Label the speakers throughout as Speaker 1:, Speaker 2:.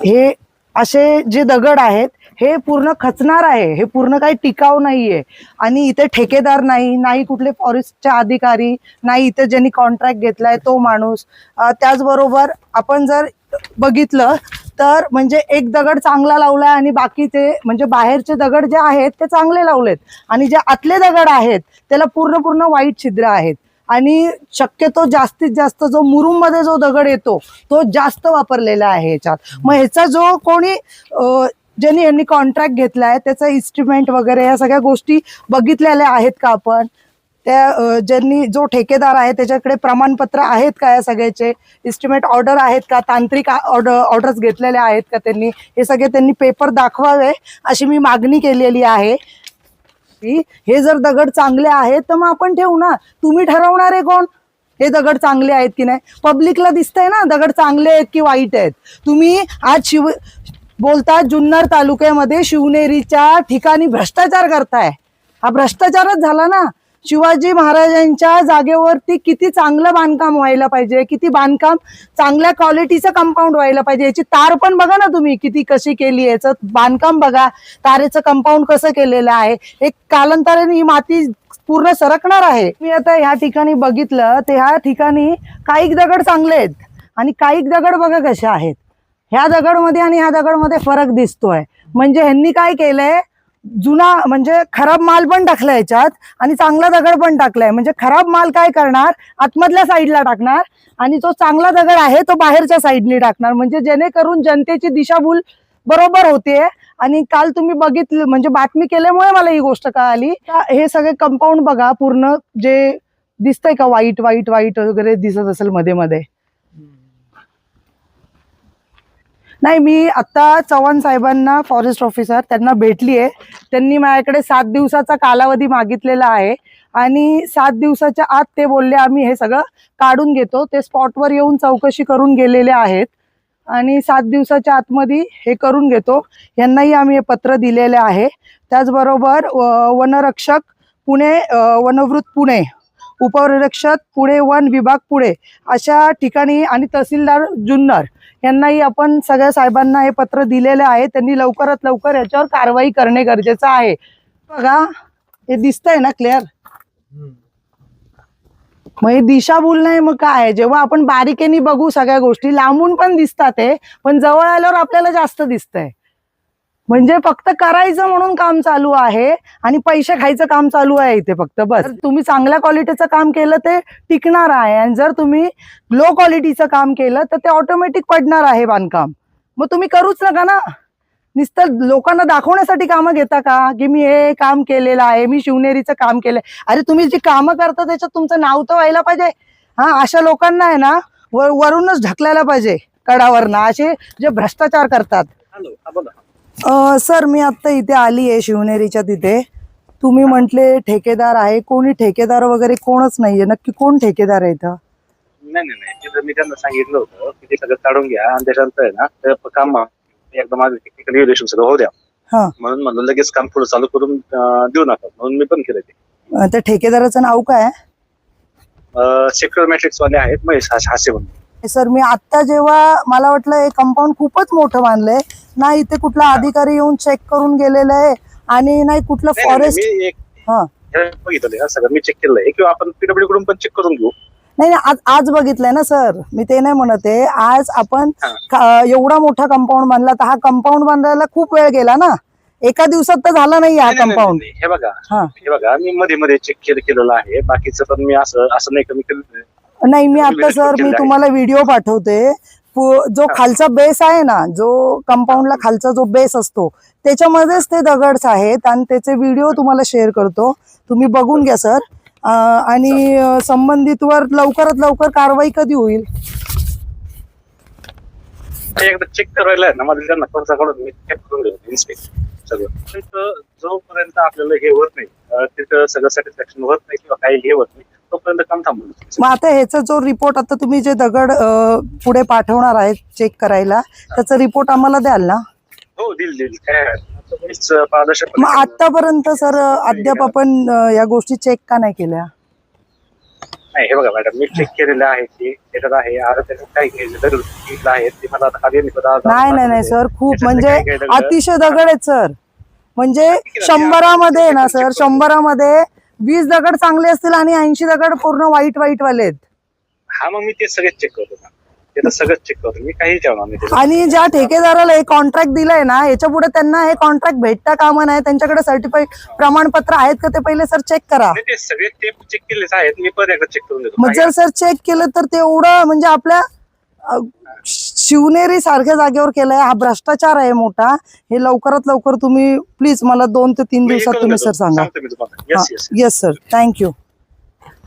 Speaker 1: हे असे जे दगड आहेत हे पूर्ण खचणार आहे, हे पूर्ण काही टिकाऊ नाहीये. आणि इथे ठेकेदार नाही कुठले फॉरेस्टचे अधिकारी नाही, इथे ज्यांनी कॉन्ट्रॅक्ट घेतलाय तो माणूस. त्याचबरोबर आपण जर बघितलं तर म्हणजे एक दगड चांगला लावलाय आणि बाकीचे म्हणजे बाहेरचे दगड जे आहेत ते चांगले लावलेत आणि जे आतले दगड आहेत त्याला पूर्ण वाईट छिद्र आहेत. आणि शक्यतो जास्तीत जास्त जो मुरुम मध्ये जो दगड येतो तो जास्त वापरलेला आहे ह्याच्यात. मग ह्याचा जो कोणी ज्यांनी यांनी कॉन्ट्रॅक्ट घेतलाय त्याचा इस्टिमेट वगैरे या सगळ्या गोष्टी बघितलेल्या आहेत का आपण? त्या ज्यांनी जो ठेकेदार आहे त्याच्याकडे प्रमाणपत्र आहेत का? या सगळ्याचे इस्टिमेट ऑर्डर आहेत का? तांत्रिक ऑर्डर्स घेतलेल्या आहेत का त्यांनी? हे सगळे त्यांनी पेपर दाखवावे अशी मी मागणी केलेली आहे. हे जर दगड चांगले आहेत तर मग आपण ठेवू ना. तुम्ही ठरवणार आहे कोण हे दगड चांगले आहेत की नाही? पब्लिकला दिसतंय ना दगड चांगले आहेत की वाईट आहेत. तुम्ही आज बोलतात जुन्नर तालुक्यामध्ये शिवनेरीच्या ठिकाणी भ्रष्टाचार करताय. हा भ्रष्टाचारच झाला ना. शिवाजी महाराजांच्या जागेवरती किती चांगलं बांधकाम व्हायला पाहिजे, किती बांधकाम चांगल्या क्वालिटीचं कंपाऊंड व्हायला पाहिजे. याची तार पण बघा ना तुम्ही किती कशी केली, याचं बांधकाम बघा, तारेचं कंपाऊंड कसं केलेलं आहे. एक कालांतराने ही माती पूर्ण सरकणार आहे. मी आता ह्या ठिकाणी बघितलं तर ह्या ठिकाणी काही दगड चांगले आहेत आणि काही दगड बघा कशा आहेत. ह्या दगडमध्ये आणि ह्या दगडमध्ये फरक दिसतोय. म्हणजे ह्यांनी काय केलंय, जुना म्हणजे खराब माल पण टाकलाय याच्यात आणि चांगला दगड पण टाकलाय. म्हणजे खराब माल काय करणार, आतमधल्या साईडला टाकणार आणि जो चांगला दगड आहे तो बाहेरच्या साईडने टाकणार. म्हणजे जेणेकरून जनतेची दिशाभूल बरोबर होते. आणि काल तुम्ही बघितलं म्हणजे बातमी केल्यामुळे मला ही गोष्ट कळाली. हे सगळे कंपाऊंड बघा पूर्ण जे दिसतंय का वाईट वगैरे दिसत असेल मध्ये मध्ये. नाही, मी आता चव्हाण साहेबांना फॉरेस्ट ऑफिसर त्यांना भेटली आहे. त्यांनी माझ्याकडे 7 दिवसाचा कालावधी मागितलेला आहे आणि 7 दिवसाच्या आत ते बोलले आम्ही हे सगळं काढून घेतो. ते स्पॉटवर येऊन चौकशी करून गेलेले आहेत आणि 7 दिवसाच्या आतमध्ये हे करून घेतो. यांनाही आम्ही हे पत्र दिलेले आहे. त्याचबरोबर वनरक्षक पुणे, वनवृत्त पुणे, उपनिरीक्षक पुणे, वन विभाग पुणे अशा ठिकाणी आणि तहसीलदार जुन्नर यांनाही आपण सगळ्या साहेबांना हे पत्र दिलेले आहे. त्यांनी लवकरात लवकर याच्यावर कारवाई करणे गरजेचं आहे. बघा हे दिसतंय ना क्लिअर. मग हे दिशाभूल नाही मग काय. जेव्हा आपण बारीकेने बघू सगळ्या गोष्टी लांबून पण दिसतात ते, पण जवळ आल्यावर आपल्याला जास्त दिसतंय. म्हणजे फक्त करायचं म्हणून काम चालू आहे आणि पैसे खायचं काम चालू आहे इथे फक्त बस. तुम्ही चांगल्या क्वालिटीचं काम केलं ते टिकणार आहे आणि जर तुम्ही लो क्वालिटीचं काम केलं तर ते ऑटोमॅटिक पडणार आहे बांधकाम. मग तुम्ही करूच नका ना. नुसतं लोकांना दाखवण्यासाठी कामं घेता का की मी हे काम केलेलं आहे, मी शिवनेरीचं काम केलंय. अरे तुम्ही जी कामं करता त्याच्यात तुमचं नाव तर व्हायला पाहिजे. हा, अशा लोकांना आहे ना वरूनच ढकलायला पाहिजे कडावरनं, असे जे भ्रष्टाचार करतात. सर, मी आता इथे आली आहे शिवनेरीच्या तिथे. तुम्ही म्हटले ठेकेदार आहे. कोणी ठेकेदार वगैरे कोणच नाहीये. नक्की कोण ठेकेदार आहे इथं?
Speaker 2: नाही, मी त्यांना सांगितलं होतं की ते सगळं काढून घ्या आणि त्याच्यानंतर आहे ना ते काम एकदम माझं टेक्निकल इव्हॅल्युएशन सगळं होऊ द्या. म्हणून म्हणलं लगेच काम पुढे चालू करून देऊ नका, म्हणून मी पण केलं ते.
Speaker 1: त्या ठेकेदाराचं नाव काय?
Speaker 2: सेक्युअर मॅट्रिक्स वाले आहेत महेश हासे म्हणून.
Speaker 1: सर, मी आता जेव्हा मला वाटलं हे कंपाऊंड खूपच मोठं बांधलंय ना, इथे कुठला अधिकारी येऊन चेक करून गेलेला आहे आणि नाही कुठलं फॉरेस्ट.
Speaker 2: बघितलं सगळं मी चेक केलंय किंवा आपण पीडब्ल्यू कडून पण चेक करून घेऊ.
Speaker 1: नाही, आज बघितलंय ना सर, मी ते नाही म्हणत आहे. आज आपण एवढा मोठा कंपाऊंड बांधला तर हा कंपाऊंड बांधायला खूप वेळ गेला ना. एका दिवसात तर झाला नाही हा कंपाऊंड.
Speaker 2: हे बघा मी मध्ये चेक केलेलं आहे. बाकीचं पण मी असं नाही कमी केलं
Speaker 1: नाही. मी आता सर मी तुम्हाला व्हिडिओ पाठवते. जो खालचा बेस आहे ना, जो कंपाऊंडला खालचा जो बेस असतो त्याच्यामध्येच ते दगड्स आहेत आणि त्याचे व्हिडिओ तुम्हाला शेअर करतो. तुम्ही बघून घ्या सर. आणि संबंधित वर लवकरात लवकर कारवाई कधी होईल?
Speaker 2: एकदा चेक करायला आहे ना मला त्यांना मी चेक करून घेतो इन्स्पेक्ट सगळं. जोपर्यंत आपल्याला हे होत नाही तिथं सगळं सॅटिस्फॅक्शन होत नाही किंवा काही हे होत नाही तोपर्यंत काम थांबवलं.
Speaker 1: मग आता ह्याचा जो रिपोर्ट आता तुम्ही जे दगड पुढे पाठवणार आहे चेक करायला त्याचा रिपोर्ट आम्हाला द्याल ना?
Speaker 2: हो, देईल काय.
Speaker 1: मग आतापर्यंत सर अद्याप आपण या गोष्टी चेक का नाही केल्या?
Speaker 2: नाही हे बघा मॅडम, मी चेक केलेलं आहे की त्याच्यात आहे, आता त्याच्यात काही दगड आहेत ते मला आता खाली
Speaker 1: नाही सर, खूप म्हणजे अतिशय दगड आहेत सर. म्हणजे 100 ना सर, 100 20 दगड चांगले असतील आणि 80 दगड पूर्ण वाईट वाले आहेत.
Speaker 2: हा मग मी ते सगळेच चेक करतो ना, ते तर सगळंच चेक करतो मी, काही जेवणार नाही.
Speaker 1: आणि ज्या ठेकेदाराला हे कॉन्ट्रॅक्ट दिलंय ना, याच्या पुढे त्यांना हे कॉन्ट्रॅक्ट भेटता कामा नाही. त्यांच्याकडे सर्टिफाईड प्रमाणपत्र आहेत का ते पहिले सर चेक करा.
Speaker 2: ते सगळे ते चेक केलेच आहेत, मी परत एकदा चेक करून देतो.
Speaker 1: मग जर सर चेक केलं तर तेवढं म्हणजे आपल्या शिवनेरी सारख्या जागेवर केलंय, हा भ्रष्टाचार आहे मोठा. हे लवकरात लवकर तुम्ही प्लीज मला 2 ते 3 दिवसात तुम्ही सर सांगा. Yes sir, thank you.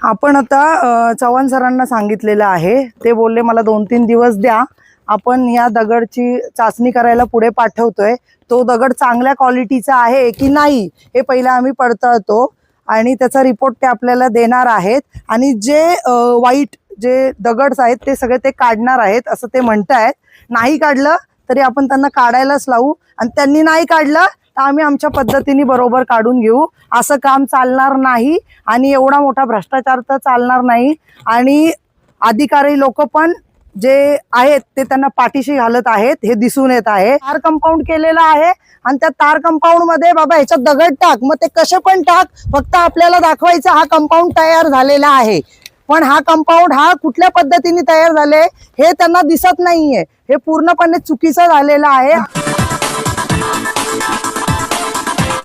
Speaker 1: आपण आता चव्हाण सरांना सांगितलेलं आहे, ते बोलले मला 2-3 दिवस द्या, आपण या दगडची चाचणी करायला पुढे पाठवतोय. तो दगड चांगल्या क्वालिटीचा आहे की नाही हे पहिला आम्ही पडताळतो आणि त्याचा रिपोर्ट ते आपल्याला देणार आहेत. आणि जे वाईट जे दगड आहेत ते सगळे ते काढणार आहेत असं ते म्हणतायत. नाही काढलं तरी आपण त्यांना काढायलाच लावू, आणि त्यांनी नाही काढलं तर आम्ही आमच्या पद्धतीने बरोबर काढून घेऊ. असं काम चालणार नाही आणि एवढा मोठा भ्रष्टाचार तर चालणार नाही. आणि अधिकारी लोक पण जे आहेत ते त्यांना पाठीशी घालत आहेत हे दिसून येत आहे. तार कंपाऊंड केलेला आहे आणि त्या तार कंपाऊंड मध्ये बाबा ह्याच्यात दगड टाक, मग ते कसे पण टाक, फक्त आपल्याला दाखवायचं हा कंपाऊंड तयार झालेला आहे. पण हा कंपाऊंड हा कुठल्या पद्धतीने तयार झाले हे त्यांना दिसत नाहीये. हे पूर्णपणे चुकीचं झालेलं आहे.